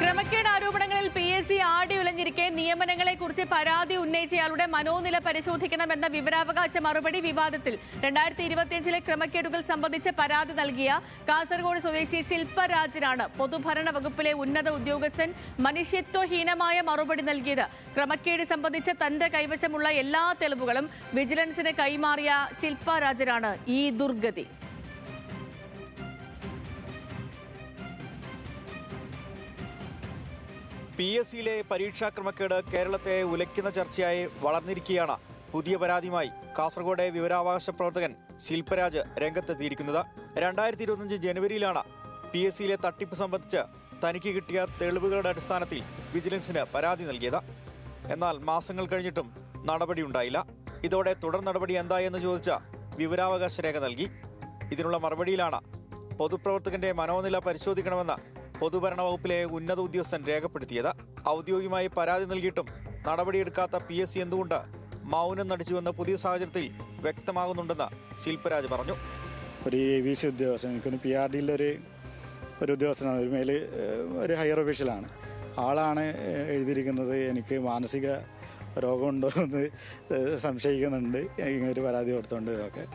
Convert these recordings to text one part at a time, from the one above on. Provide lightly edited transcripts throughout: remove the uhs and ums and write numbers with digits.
ക്രമക്കേട് ആരോപണങ്ങളിൽ PSC ആടി ഉലഞ്ഞിരിക്കെ നിയമനങ്ങളെക്കുറിച്ച് പരാതി ഉന്നയിച്ചയാളുടെ മനോനില പരിശോധിക്കണമെന്ന വിവരാവകാശ മറുപടി വിവാദത്തിൽ 2025 ക്രമക്കേടുകൾ സംബന്ധിച്ച് പരാതി നൽകിയ കാസർഗോഡ് സ്വദേശി ശില്പരാജിനാണ് പൊതുഭരണ വകുപ്പിലെ ഉന്നത ഉദ്യോഗസ്ഥൻ മനുഷ്യത്വഹീനമായ മറുപടി നൽകിയത്. ക്രമക്കേട് സംബന്ധിച്ച് തന്റെ കൈവശമുള്ള എല്ലാ തെളിവുകളും വിജിലൻസിന് കൈമാറിയ ശില്പരാജിനാണ് ഈ ദുർഗതി. PSCയിലെ പരീക്ഷാ ക്രമക്കേട് കേരളത്തെ ഉലയ്ക്കുന്ന ചർച്ചയായി വളർന്നിരിക്കുകയാണ്. പുതിയ പരാതിയുമായി കാസർഗോഡ് വിവരാവകാശ പ്രവർത്തകൻ ശില്പരാജ് രംഗത്തെത്തിയിരിക്കുന്നത്. 2025 ജനുവരിയിലാണ് PSCയിലെ തട്ടിപ്പ് സംബന്ധിച്ച് തനിക്ക് കിട്ടിയ തെളിവുകളുടെ അടിസ്ഥാനത്തിൽ വിജിലൻസിന് പരാതി നൽകിയത്. എന്നാൽ മാസങ്ങൾ കഴിഞ്ഞിട്ടും നടപടിയുണ്ടായില്ല. ഇതോടെ തുടർ നടപടി എന്തായെന്ന് ചോദിച്ച വിവരാവകാശ രേഖ നൽകി. ഇതിനുള്ള മറുപടിയിലാണ് പൊതുപ്രവർത്തകന്റെ മനോനില പരിശോധിക്കണമെന്ന് പൊതുഭരണ വകുപ്പിലെ ഉന്നത ഉദ്യോഗസ്ഥൻ രേഖപ്പെടുത്തിയത്. ഔദ്യോഗികമായി പരാതി നൽകിയിട്ടും നടപടിയെടുക്കാത്ത PSC എന്തുകൊണ്ട് മൗനം നടിച്ചുവെന്ന് പുതിയ സാഹചര്യത്തിൽ വ്യക്തമാകുന്നുണ്ടെന്ന് ശില്പരാജ് പറഞ്ഞു. ഒരു AVC ഉദ്യോഗസ്ഥൻ, എനിക്കൊരു PRDയിലൊരു ഉദ്യോഗസ്ഥനാണ്, ഒരു ഹയർ ഒഫീഷ്യലാണ്. ആളാണ് എഴുതിയിരിക്കുന്നത് എനിക്ക് മാനസിക രോഗമുണ്ടോ എന്ന് സംശയിക്കുന്നുണ്ട് ഇങ്ങനൊരു പരാതി കൊടുത്തുകൊണ്ട്. ഇതൊക്കെ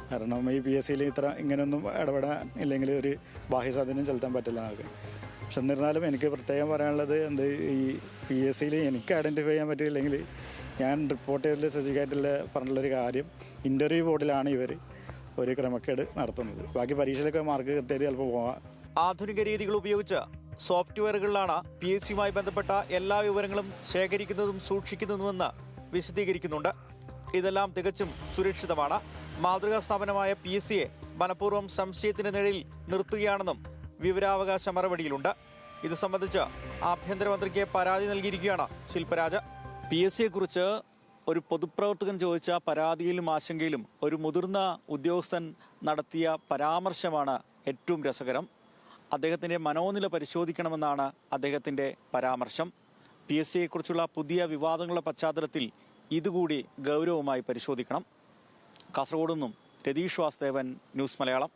കാരണം ഈ PSCയിൽ ഇങ്ങനെയൊന്നും ഇടപെടാൻ ഇല്ലെങ്കിൽ ഒരു ബാഹ്യസ്വാധീനം ചെലുത്താൻ പറ്റില്ല നമുക്ക്. പക്ഷെ എന്നിരുന്നാലും എനിക്ക് പ്രത്യേകം പറയാനുള്ളത് ഈ PSCയിൽ എനിക്ക് ഐഡൻറ്റിഫൈ ചെയ്യാൻ പറ്റിയില്ലെങ്കിൽ ഞാൻ റിപ്പോർട്ട് ചെയ്തതിൽ ശശികാറ്റിൽ പറഞ്ഞുള്ളൊരു കാര്യം, ഇൻ്റർവ്യൂ ബോർഡിലാണ് ഇവർ ഒരു ക്രമക്കേട് നടത്തുന്നത്. ബാക്കി പരീക്ഷയിലൊക്കെ മാർക്ക് കൃത്യമായിട്ട് ചിലപ്പോൾ പോകാം. ആധുനിക രീതികൾ ഉപയോഗിച്ച് സോഫ്റ്റ്വെയറുകളിലാണ് PSCയുമായി ബന്ധപ്പെട്ട എല്ലാ വിവരങ്ങളും ശേഖരിക്കുന്നതും സൂക്ഷിക്കുന്നതുമെന്ന് വിശദീകരിക്കുന്നുണ്ട്. ഇതെല്ലാം തികച്ചും സുരക്ഷിതമാണ്. മാതൃകാ സ്ഥാപനമായ PSCയെ മനഃപൂർവ്വം സംശയത്തിന് നിഴലിൽ നിർത്തുകയാണെന്നും വിവരാവകാശ മറുപടിയിലുണ്ട്. ഇത് സംബന്ധിച്ച് ആഭ്യന്തരമന്ത്രിക്ക് പരാതി നൽകിയിരിക്കുകയാണ് ശില്പരാജ്. PSCയെക്കുറിച്ച് ഒരു പൊതുപ്രവർത്തകൻ ചോദിച്ച പരാതിയിലും ആശങ്കയിലും ഒരു മുതിർന്ന ഉദ്യോഗസ്ഥൻ നടത്തിയ പരാമർശമാണ് ഏറ്റവും രസകരം. അദ്ദേഹത്തിൻ്റെ മനോനില പരിശോധിക്കണമെന്നാണ് അദ്ദേഹത്തിൻ്റെ പരാമർശം. PSCയെക്കുറിച്ചുള്ള പുതിയ വിവാദങ്ങളുടെ പശ്ചാത്തലത്തിൽ ഇതുകൂടി ഗൗരവമായി പരിശോധിക്കണം. കാസർഗോഡ് നിന്നും രതീഷ് വാസുദേവൻ, ന്യൂസ് മലയാളം.